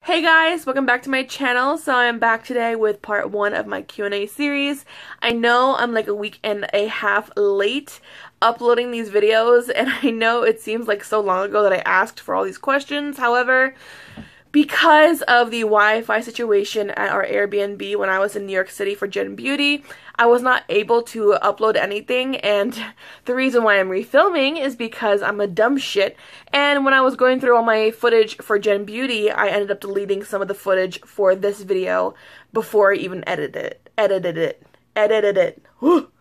Hey guys, welcome back to my channel. So I'm back today with part 1 of my Q&A series. I know I'm like a week and a half late uploading these videos, and I know it seems like so long ago that I asked for all these questions. However, because of the Wi-Fi situation at our Airbnb when I was in New York City for Gen Beauty, I was not able to upload anything, and the reason why I'm refilming is because I'm a dumb shit, and when I was going through all my footage for Gen Beauty, I ended up deleting some of the footage for this video before I even edited it.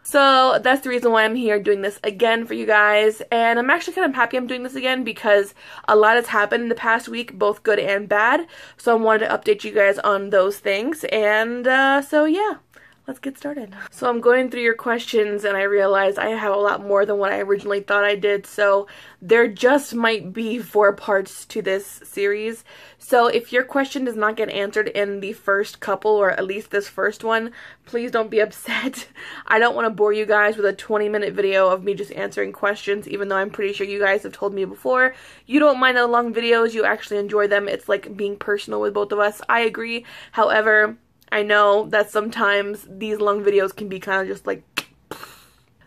So that's the reason why I'm here doing this again for you guys, and I'm actually kind of happy I'm doing this again because a lot has happened in the past week, both good and bad, so I wanted to update you guys on those things, and so yeah. Let's get started. So I'm going through your questions and I realized I have a lot more than what I originally thought I did, so there just might be 4 parts to this series. So if your question does not get answered in the first couple, or at least this first one, please don't be upset. I don't want to bore you guys with a 20-minute video of me just answering questions, even though I'm pretty sure you guys have told me before you don't mind the long videos, you actually enjoy them. It's like being personal with both of us. I agree. However, I know that sometimes these long videos can be kind of just like...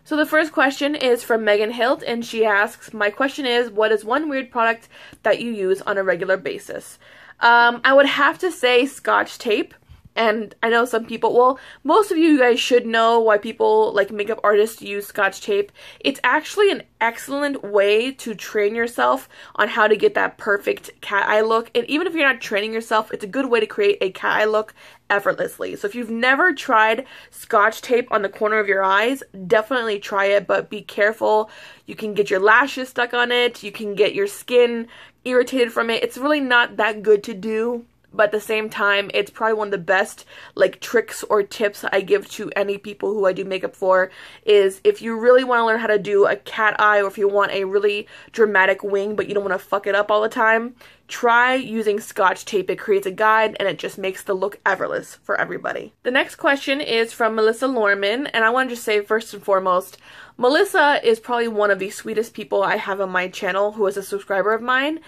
So the first question is from Megan Hilt, and she asks, my question is, what is one weird product that you use on a regular basis? I would have to say Scotch tape. And I know some people, well, most of you guys should know why people, like makeup artists, use Scotch tape. It's actually an excellent way to train yourself on how to get that perfect cat eye look. And even if you're not training yourself, it's a good way to create a cat eye look effortlessly. So if you've never tried Scotch tape on the corner of your eyes, definitely try it, but be careful. You can get your lashes stuck on it. You can get your skin irritated from it. It's really not that good to do. But at the same time, it's probably one of the best like tricks or tips I give to any people who I do makeup for, is if you really want to learn how to do a cat eye, or if you want a really dramatic wing but you don't want to fuck it up all the time, try using Scotch tape. It creates a guide and it just makes the look effortless for everybody. The next question is from Melissa Lorman, and I want to just say first and foremost, Melissa is probably one of the sweetest people I have on my channel who is a subscriber of mine.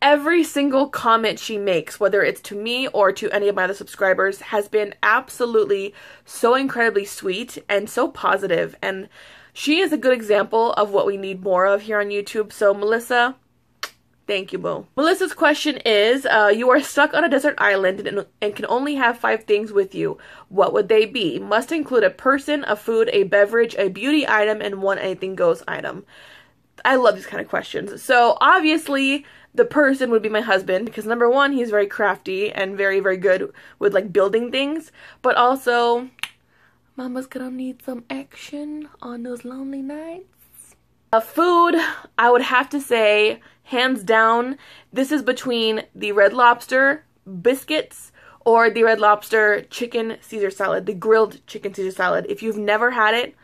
Every single comment she makes, whether it's to me or to any of my other subscribers, has been absolutely so incredibly sweet and so positive, and she is a good example of what we need more of here on YouTube. So Melissa, thank you, boo. Melissa's question is, you are stuck on a desert island and can only have 5 things with you. What would they be? Must include a person, a food, a beverage, a beauty item, and one anything goes item. I love these kind of questions. So obviously the person would be my husband, because number 1, he's very crafty and very, very good with like building things, but also mama's gonna need some action on those lonely nights. Food, I would have to say, hands down, this is between the Red Lobster biscuits or the Red Lobster chicken Caesar salad, the grilled chicken Caesar salad. If you've never had it,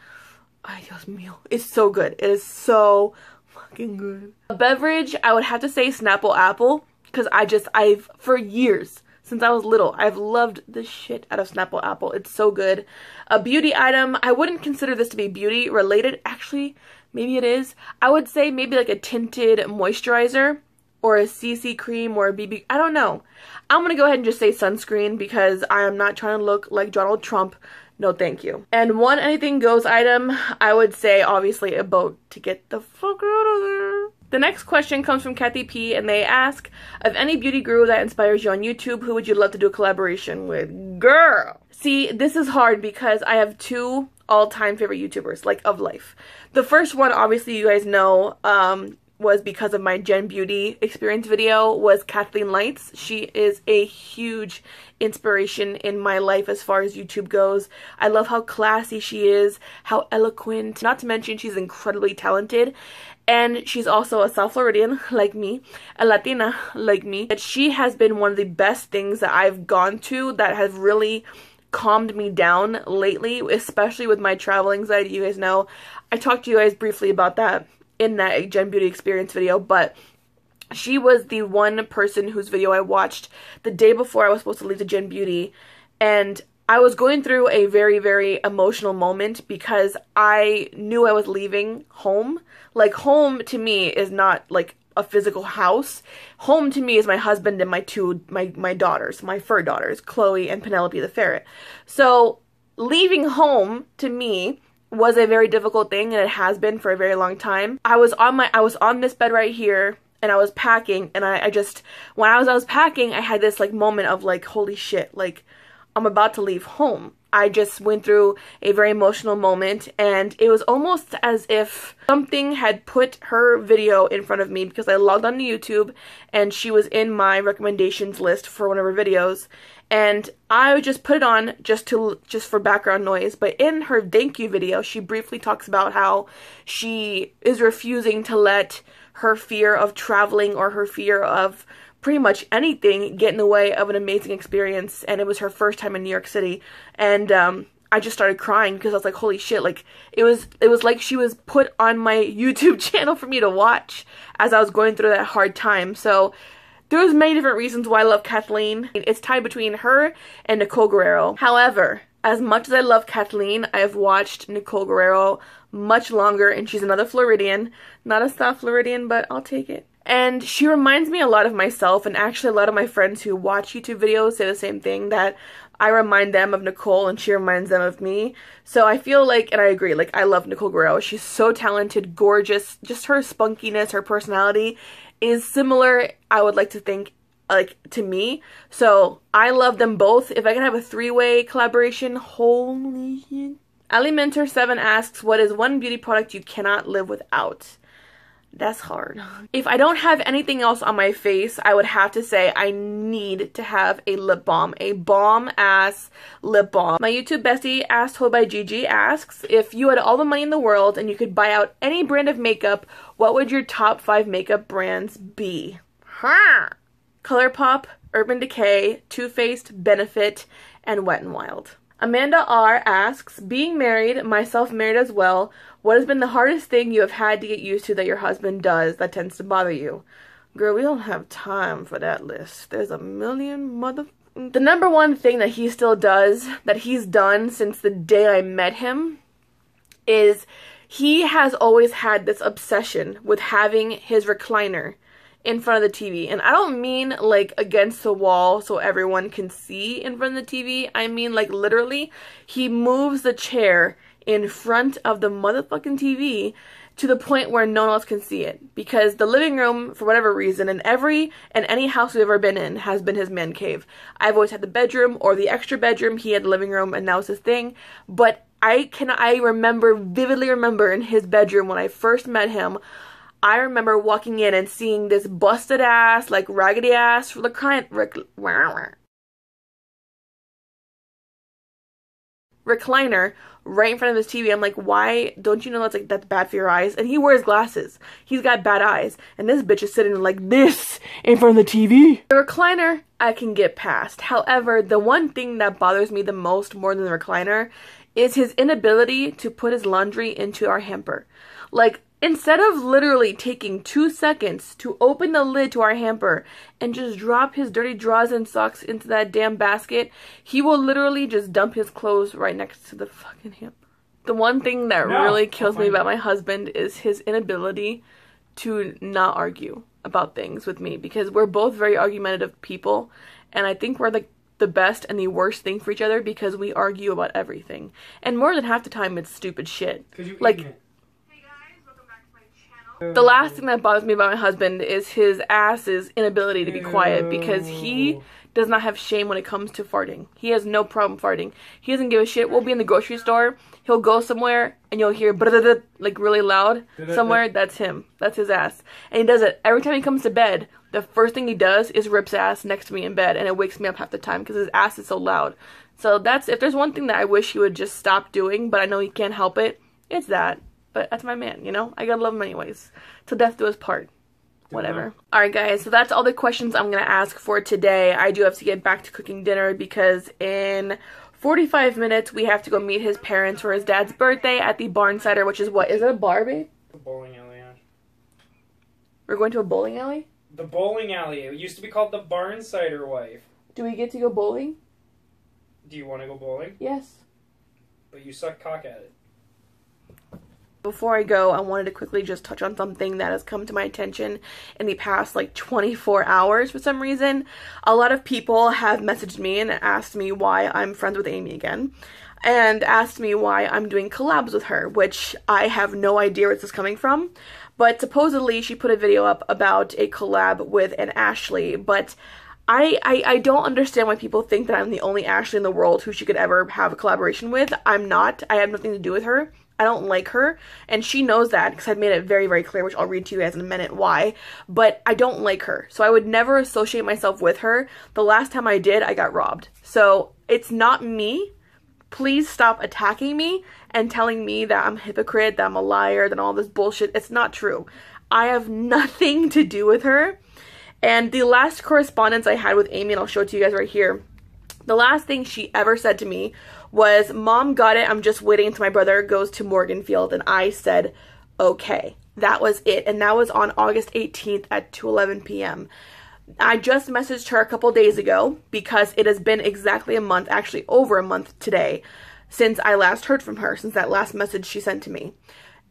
ay Dios mío, it's so good. It is so fucking good. A beverage, I would have to say Snapple Apple, because I've for years, since I was little, I've loved the shit out of Snapple Apple. It's so good. A beauty item, I wouldn't consider this to be beauty related. Actually, maybe it is. I would say maybe like a tinted moisturizer or a CC cream or a BB, I don't know. I'm gonna go ahead and just say sunscreen because I am not trying to look like Donald Trump. No, thank you. And one anything goes item, I would say obviously a boat to get the fuck out of there. The next question comes from Kathy P, and they ask, of any beauty guru that inspires you on YouTube, who would you love to do a collaboration with? Girl! See, this is hard because I have 2 all-time favorite YouTubers, like of life. The first one, obviously you guys know, was because of my Gen Beauty experience video, was Kathleen Lights. She is a huge inspiration in my life as far as YouTube goes. I love how classy she is, how eloquent, not to mention she's incredibly talented, and she's also a South Floridian like me, a Latina like me. But she has been one of the best things that I've gone to that have really calmed me down lately, especially with my travel anxiety. You guys know, I talked to you guys briefly about that in that Gen Beauty experience video, but she was the one person whose video I watched the day before I was supposed to leave to Gen Beauty, and I was going through a very, very emotional moment because I knew I was leaving home. Like, home to me is not like a physical house. Home to me is my husband and my daughters, my fur daughters, Chloe and Penelope the ferret. So leaving home to me was a very difficult thing, and it has been for a very long time. I was on this bed right here, and I was packing, and I just, when I was packing, I had this like moment of like, holy shit, like I'm about to leave home. I just went through a very emotional moment, and it was almost as if something had put her video in front of me, because I logged on to YouTube and she was in my recommendations list for one of her videos, and I just put it on just for background noise. But in her thank you video, she briefly talks about how she is refusing to let her fear of traveling or her fear of pretty much anything get in the way of an amazing experience. And it was her first time in New York City, and I just started crying because I was like, holy shit, like it was like she was put on my YouTube channel for me to watch as I was going through that hard time. So there was many different reasons why I love Kathleen. It's tied between her and Nicole Guerrero. However, as much as I love Kathleen, I have watched Nicole Guerrero much longer, and she's another Floridian. Not a South Floridian, but I'll take it. And she reminds me a lot of myself, and actually a lot of my friends who watch YouTube videos say the same thing, that I remind them of Nicole and she reminds them of me. So I feel like, and I agree, like I love Nicole Guerrero. She's so talented, gorgeous, just her spunkiness, her personality is similar, I would like to think, like to me. So I love them both. If I can have a three-way collaboration, holy shit. Alimentor7 asks, what is one beauty product you cannot live without? That's hard. If I don't have anything else on my face, I would have to say I need to have a lip balm. A bomb-ass lip balm. My YouTube bestie, Asshole by Gigi, asks, if you had all the money in the world and you could buy out any brand of makeup, what would your top 5 makeup brands be? ColourPop, Urban Decay, Too Faced, Benefit, and Wet n Wild. Amanda R asks, being married, myself married as well, what has been the hardest thing you have had to get used to that your husband does that tends to bother you? Girl, we don't have time for that list. There's a million The number one thing that he still does, that he's done since the day I met him, is he has always had this obsession with having his recliner in front of the TV. And I don't mean like against the wall so everyone can see in front of the TV. I mean like literally, he moves the chair in front of the motherfucking TV to the point where no one else can see it. Because the living room, for whatever reason, in any house we've ever been in, has been his man cave. I've always had the bedroom or the extra bedroom. He had the living room, and that was his thing. But I vividly remember in his bedroom when I first met him, I remember walking in and seeing this busted ass, like raggedy ass recliner right in front of his TV. I'm like, why don't you know that's bad for your eyes? And he wears glasses. He's got bad eyes. And this bitch is sitting like this in front of the TV. The recliner I can get past. However, the one thing that bothers me the most more than the recliner is his inability to put his laundry into our hamper. Like, instead of literally taking 2 seconds to open the lid to our hamper and just drop his dirty drawers and socks into that damn basket, he will literally just dump his clothes right next to the fucking hamper. The one thing that really kills me about my husband is his inability to not argue about things with me, because we're both very argumentative people, and I think we're like the best and the worst thing for each other because we argue about everything. And more than half the time it's stupid shit. Like, the last thing that bothers me about my husband is his ass's inability to be quiet, because he does not have shame when it comes to farting. He has no problem farting. He doesn't give a shit. We'll be in the grocery store, he'll go somewhere, and you'll hear like really loud somewhere. That's him. That's his ass. And he does it every time he comes to bed. The first thing he does is rips ass next to me in bed, and it wakes me up half the time because his ass is so loud. So that's, if there's one thing that I wish he would just stop doing, but I know he can't help it, it's that. But that's my man, you know? I gotta love him anyways. Till death do us part. Whatever. Alright guys, so that's all the questions I'm gonna ask for today. I do have to get back to cooking dinner because in 45 minutes we have to go meet his parents for his dad's birthday at the Barnsider, which is what? Is it a bar, babe? The bowling alley, yeah. We're going to a bowling alley? The bowling alley. It used to be called the Barnsider, wife. Do we get to go bowling? Do you want to go bowling? Yes. But you suck cock at it. Before I go, I wanted to quickly just touch on something that has come to my attention in the past like 24 hours for some reason. A lot of people have messaged me and asked me why I'm friends with Amy again, and asked me why I'm doing collabs with her, which I have no idea where this is coming from. But supposedly she put a video up about a collab with an Ashley, but I don't understand why people think that I'm the only Ashley in the world who she could ever have a collaboration with. I'm not. I have nothing to do with her. I don't like her, and she knows that because I've made it very, very clear, which I'll read to you guys in a minute why, but I don't like her, so I would never associate myself with her. The last time I did, I got robbed. So it's not me. Please stop attacking me and telling me that I'm a hypocrite, that I'm a liar, that all this bullshit. It's not true. I have nothing to do with her. And the last correspondence I had with Amy, and I'll show it to you guys right here, the last thing she ever said to me was, "Mom, got it. I'm just waiting until my brother goes to Morganfield." And I said, okay. That was it. And that was on August 18th at 2:11 p.m. I just messaged her a couple days ago because it has been exactly a month, actually over a month today, since I last heard from her, since that last message she sent to me.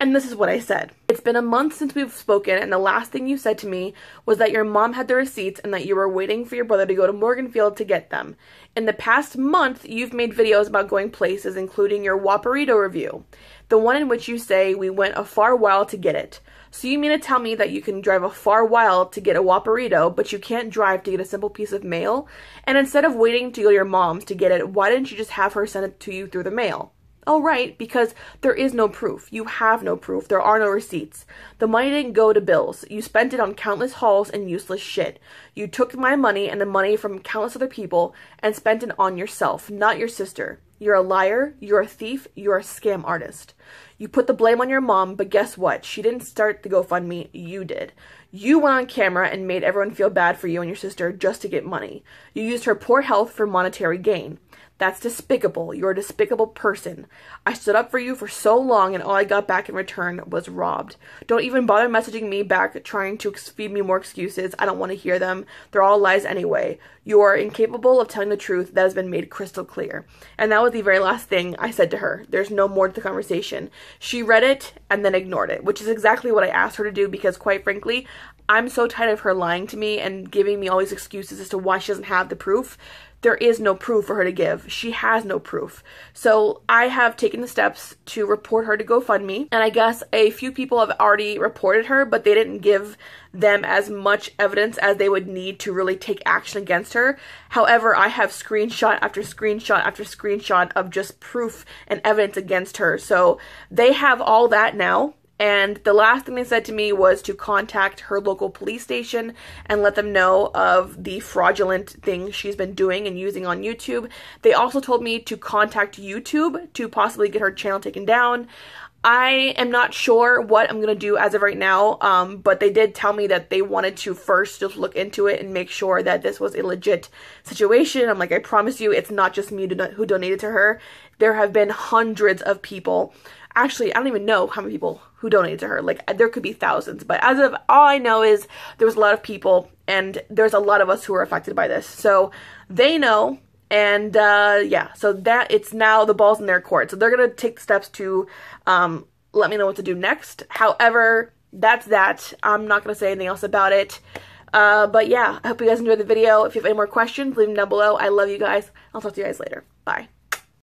And this is what I said. "It's been a month since we've spoken, and the last thing you said to me was that your mom had the receipts and that you were waiting for your brother to go to Morganfield to get them. In the past month, you've made videos about going places, including your Whopperito review, the one in which you say we went a far while to get it. So you mean to tell me that you can drive a far while to get a Whopperito, but you can't drive to get a simple piece of mail? And instead of waiting to go to your mom's to get it, why didn't you just have her send it to you through the mail?" Oh, right, because there is no proof. You have no proof. There are no receipts. The money didn't go to bills. You spent it on countless hauls and useless shit. You took my money and the money from countless other people and spent it on yourself, not your sister. You're a liar, you're a thief, you're a scam artist. You put the blame on your mom, but guess what? She didn't start the GoFundMe, you did. You went on camera and made everyone feel bad for you and your sister just to get money. You used her poor health for monetary gain. That's despicable. You're a despicable person. I stood up for you for so long and all I got back in return was robbed. Don't even bother messaging me back trying to feed me more excuses. I don't want to hear them. They're all lies anyway. You are incapable of telling the truth. That has been made crystal clear." And that was the very last thing I said to her. There's no more to the conversation. She read it and then ignored it, which is exactly what I asked her to do because, quite frankly, I'm so tired of her lying to me and giving me all these excuses as to why she doesn't have the proof. There is no proof for her to give. She has no proof. So I have taken the steps to report her to GoFundMe. And I guess a few people have already reported her, but they didn't give them as much evidence as they would need to really take action against her. However, I have screenshot after screenshot after screenshot of just proof and evidence against her. So they have all that now. And the last thing they said to me was to contact her local police station and let them know of the fraudulent thing she's been doing and using on YouTube. They also told me to contact YouTube to possibly get her channel taken down. I am not sure what I'm going to do as of right now, but they did tell me that they wanted to first just look into it and make sure that this was a legit situation. I'm like, I promise you, it's not just me who donated to her. There have been hundreds of people. Actually, I don't even know how many people who donated to her. Like, there could be thousands, but as of all I know is there was a lot of people, and there's a lot of us who are affected by this. So they know. And, yeah, so that it's now the ball's in their court. So they're going to take steps to, let me know what to do next. However, that's that. I'm not going to say anything else about it. But yeah, I hope you guys enjoyed the video. If you have any more questions, leave them down below. I love you guys. I'll talk to you guys later. Bye.